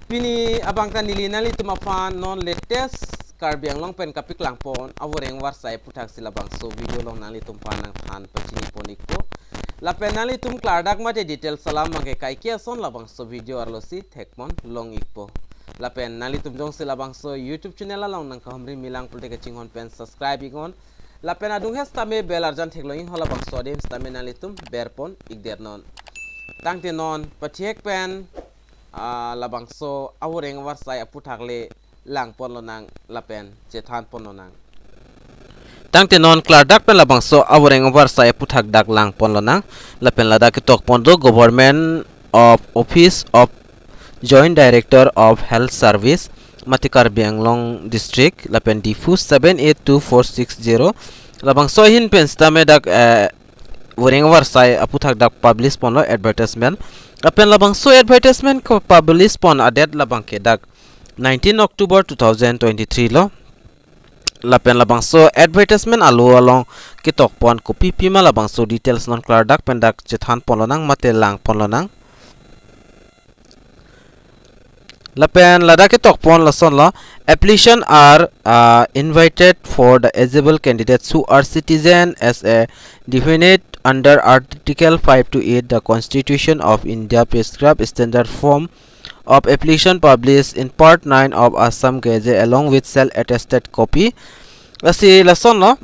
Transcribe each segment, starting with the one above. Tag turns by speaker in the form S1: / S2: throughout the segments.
S1: Pini abang tan nilinali tumafan non latest Karbi Anglong pen kapik lang pon Voreng AWARSAI puthak silabangso video long nali tumpan nang than pachini ponik po lapen nali tum klardak mate detail salam mage kaikia son labangso video arlosi thekmon long ikpo lapen nali tum jong silabangso YouTube channel long nang kamri milang pulte ke chingon pen subscribe igon lapen adung hes tame bel arjan thekloin hola bangso dem tame nali tum berpon igder non tangte non pachiek pen labangso Voreng AWARSAI APHUTHAK le lang pon lo nang lapen chethan pon lo nang tangte non klardak pen labangso Voreng AWARSAI APHUTHAK dak lang pon lo nang lapen lada ki tok pon do government of office of joint director of health service mati Karbi Anglong district lapen difu 782460 labangso hin pen stame dak Voreng AWARSAI APHUTHAK dak publish pon lo advertisement lapen labangso advertisement ko publish pon adet labang ke dak 19 October 2023 lo lapen labangso advertisement alu along kitok pon kopi pima labangso details non klardak pendak chethan pon lo nang mate lang pon lo nang lapen lada kitok pon lo son lo application are invited for the eligible candidates who are citizen as a definite under article 5 to 8 the constitution of India prescribe standard form of application published in part 9 of Assam Gazette along with self attested copy lasi lason lo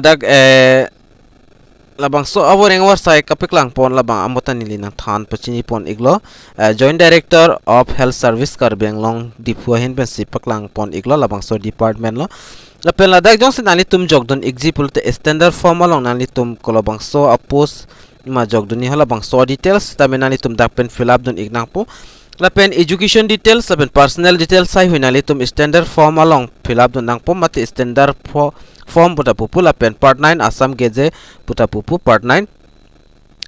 S1: dag labangso Voreng AWARSAI kapik lang pon labang amutan nili nang than pachini pon iglo joint director of health service Karbi Anglong dipuahin pen sipak lang pon iglo labangso department lo lapen ladak jong sinali tum jogdon example te standard form along nali tum kolabangso apos ma jogdon ni hala bangso details tamen nali tum dakpen fill up don ignang po lapen education details lapen personal details sai huinali tum standard form along fill up don nang po mate standard form buta pupu lapen part 9 Assam Gazette buta pupu part 9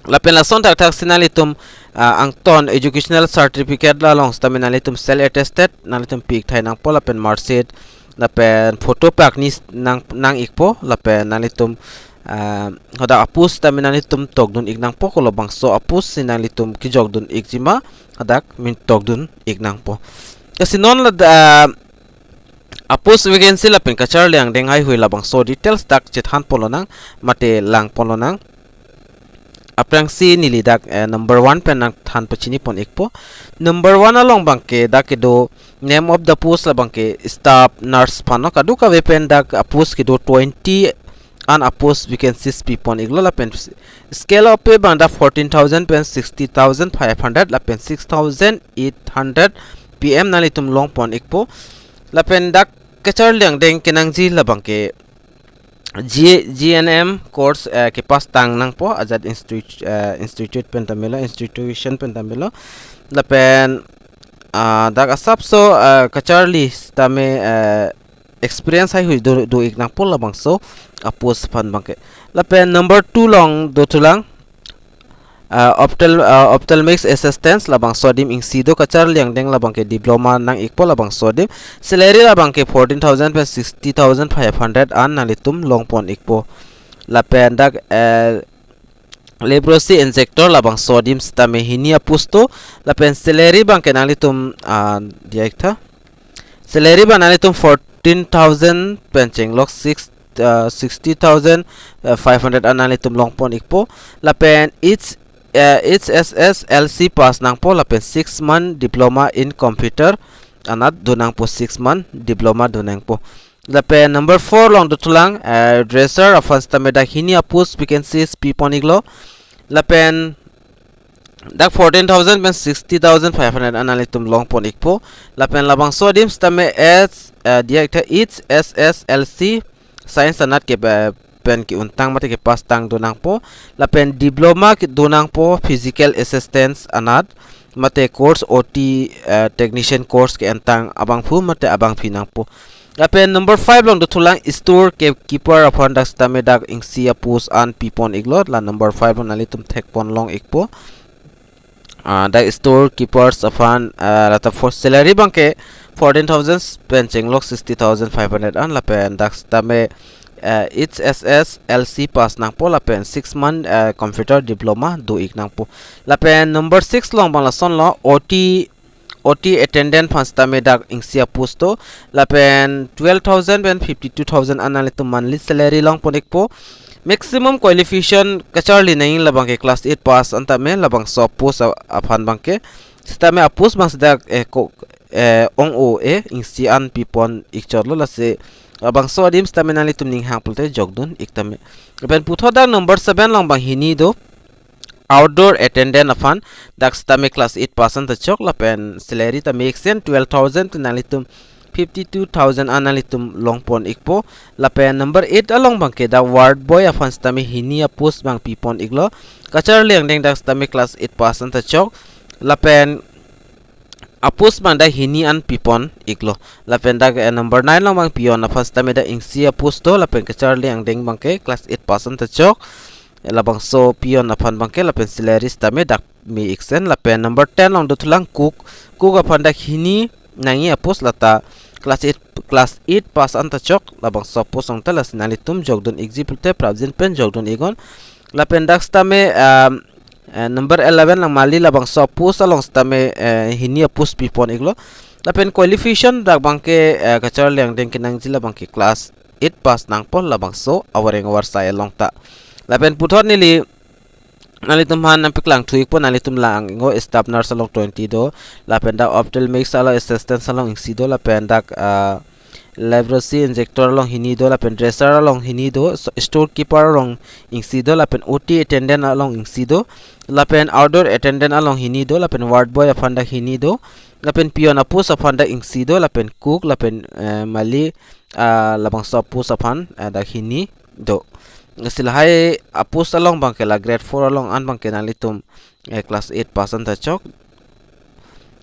S1: lapen lason tak sinali tum angton educational certificate la long tamen nali tum self attested nali tum pik thai nang po lapen marksheet lapen photo pak ni nang ikpo lapen nali tum hoda apus tamen nali tum togdun ignang po kolo bangso apus sinali tum kijogdun ikjima hadak min togdun ignang po kasi non la apus vacancy lapen kachar liang dengai hui labang so details dak chethan polo nang mate lang polo nang aprang si nilidak number 1 pen nang than pachini pon ikpo number 1 along bangke dak do name of the post labangke staff nurse pano kadu ka wepen dak apus kido 20 an apos vacancies pipon iglo lapen scale of pay banda 14,000 pen 60,500 lapen 6,800 pm nali tum long pon ikpo lapen dak kachar liang deng kenang ji labang ke GNM course ke pas tang nang po azad institute pen tamilo institution pen tamilo lapen dak asap so kacharli tame experience hai hui do ignang po labang so apos pan bangke lapen number 2 long do tulang ophthalmics assistance labang sodim ing sido kachar liang deng labang ke diploma nang ikpo labang sodim salary labang ke 14,000 pen 60,500 an nalitum long pon ikpo lapen dak leprosy injector labang sodim stame hinia pusto lapen salary bang ke nalitum diaikta salary ban nalitum 14,000 penceng lok 60,500 analitum long pon ikpo lapen it's SSLC pass nang po lapen 6 month diploma in computer anat donang po 6 month diploma donang po lapen number 4 long dotulang dresser afan stameda hinia post vacancies pipon iglo lapen dak 14,000 pen 60,500 analitum long pon ikpo lapen labang sodim stame s director it's SSLC science anat ke pen ki untang mate ke pas tang donang po lapen diploma ki donang po physical assistance anat mate course OT technician course ke antang abang phu mate abang pinang po lapen number 5 long dotulang store keeper upon dak stame dak ing sia pus an pipon iglot la number 5 long nalitum thek pon long ikpo dak store keepers upon lata for salary bangke 14,000 penceng lok 60,500 an lapen dak stame it's SSLC pass nang po lapen 6 month computer diploma do ik nang po lapen number 6 long bang la son lo OT OT attendant panstame dak ingsia posto lapen 12,000 pen 52,000 analitum monthly salary long ponekpo maximum qualification kacharli naing labang ke class 8 pass antame labang so post aphan bangke stame apus bang dak ong o ingsian pipon ikchorlo lase abang so adim stame nalitum ning hangpulte jogdun iktame pen puthoda number 7 long bang hini do outdoor attendant afan dak stame class 8% the chok la pen salary ta make sen 12,000 nalitum 52,000 analitum longpon ikpo la pen number 8 along bangke da ward boy afan stame hinia post bang pipon iglo kachar leng deng dak stame class 8% the chok la pen apus bang da hini an pipon iglo la pen dak number 9 long bang pion afan stame da ingsia posto la pen kachar leng deng bangke class 8% the chok labang so pion apan bangke lapen salary stame dak mi exen lapen number 10 long dotulang cook apan dak hini nangi apos lata class 8 pass anta chok labang so pos ong tala sinalitum jogdon example te pravjin pen jogdon igon lapen dak stame number 11 lang mali labang so pos along stame hini apos pipon iglo lapen qualification dak bangke kachar leng deng kinang jila bangke class 8 pass nang pon labang so awareng awarsai long ta lapen puthot nili nalitum han napiklang thuik pon nalitum lang ngo staff nurse along 20 do lapen da ophthalmic sala assistant along ingsi do lapen dak laboratory injector along hini do lapen dresser along hini do storekeeper along ingsi do lapen OT attendant along ingsi do lapen outdoor attendant along hini do lapen ward boy afanda hini do lapen pion apus afanda ingsi do lapen cook lapen mali labang sapus afan da hini do silahai apus along bangke la grade 4 along an bangke nalitum class 8% ta chok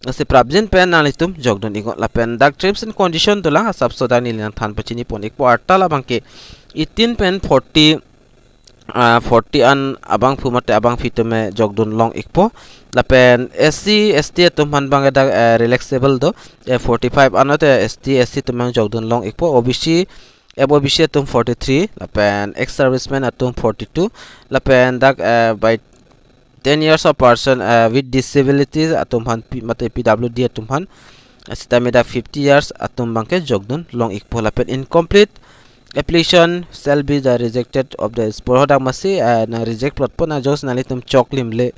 S1: nasi prabjin pen nalitum jogdon igo la pen dak terms and condition to lang asap soda ni lang than pachini pon ikpo arta la bangke 18 pen 40 an abang phumate abang fitume jogdon long ikpo la pen SC ST tum han bang da relaxable do 45 anote ST SC tum jogdon long ikpo OBC OBC atum 43 lapen ex serviceman atum 42 lapen dak by 10 years of person with disabilities atum han mate PWD atum han sitameda 50 years atum bangke jogdun long ikpo lapen incomplete application shall be the rejected of the sporhodak masi na reject plot pon na jos nalitum choklim le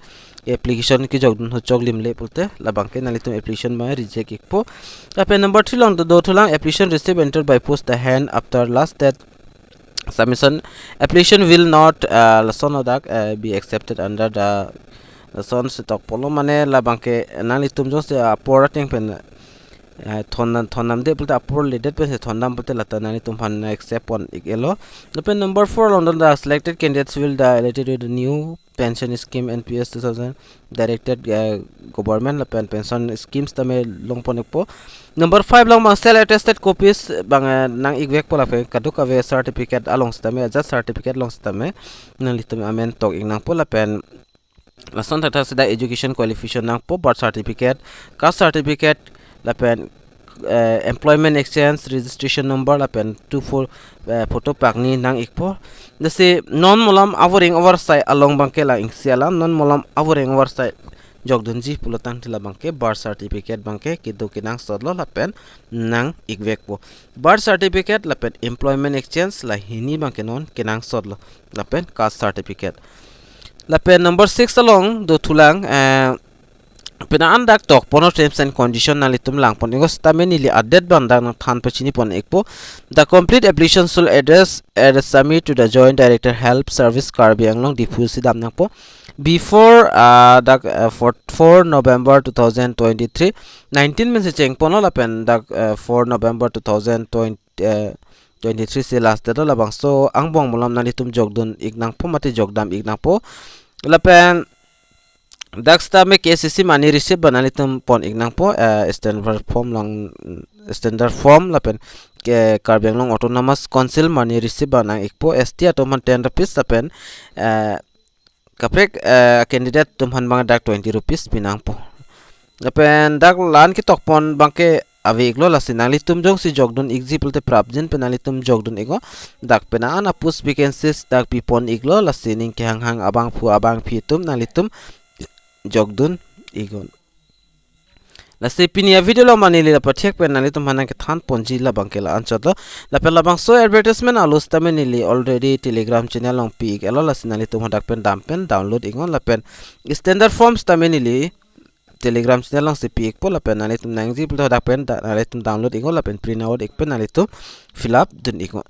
S1: application ki jogdun ho choklim le pulte labangke nalitum application ma reject ikpo lapen number 3 long do thulang application received entered by post the hand after last date submission application will not lasonodak be accepted under the son stock polo mane labangke nalitum jos aporating pen thonam de pulte apor ledet pe thonam pulte lata nalitum han accept on igelo lapen number 4 long the selected candidates will the related with the new pension scheme NPS 2000 directed government lapen pension schemes tame long ponekpo number 5 long ma sell attested copies bang nang igwek pola fe kaduk ave certificate along stame just certificate long stame nang litum amen tok ingnang pola pen lason tata sida education qualification nang po birth certificate caste certificate lapen employment exchange registration number lapen 24 photo pakni nang ikpo dase non molam awareng awarsai along bangke la ingsiala non molam awareng awarsai jogdunji pulotang tila bangke birth certificate bangke kidu kinang sodlo lapen nang igwekpo birth certificate lapen employment exchange la hini bangke non kinang sodlo lapen caste certificate lapen number 6 along do thulang pinaan dak tok pono terms and condition nalitum lang pon igos tamenili added banda na than pachini pon ekpo the complete application should address submit to the joint director help service Karbi Anglong diffuse dam nang po before 4 November 2023 19 min se cheng pono la pen dak 4 November 2023 se last date la bang so angbong molam nalitum jogdun ignang po mate jogdam ignang po la pen Daksta me KCC mani receive banalitum pon ignang po standard form lapen ke Karbi Anglong autonomous council mani receive banang ikpo ST atoman 10 rupees lapen kaprek candidate tumhan bang dak 20 rupees binang po lapen dak lan ki tokpon bangke ave iglo la sinalitum jong si jogdun example te prapjin penalitum jogdun ego dak penaan apus vacancies dak pipon iglo la sining ke hang abang phi tum nalitum jogdun igon la se pinia video lo manili la pathek pen nali tum hanan ke than ponji la bangkela anchot lo la pel labangso advertisement alus tamenili already telegram channel long pik elo la sinali tum hadak pen dampen download ingon la pen standard forms tamenili telegram channel long se pik po la pen nali tum nang zip hadak pen nali tum download ingon la pen print out ik pen nali tum fill up dun ingon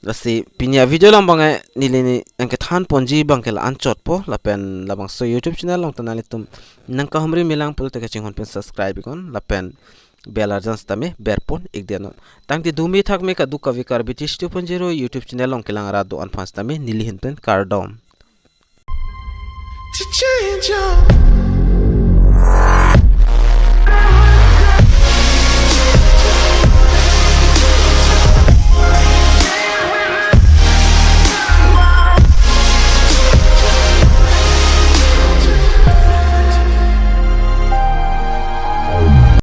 S1: la se pinia video long bangai nili ni ang ke than ponji bangkela anchot po la pen labangso youtube channel long tanali tum nang ka humri milang pul te ka chinghon pen subscribe ikon la pen bell icon tame berpon ik denon tang ti dumi thak me ka du ka vikar bitis 2.0 youtube channel long kelang ra do an phans tame nili hin pen kardom
S2: to change your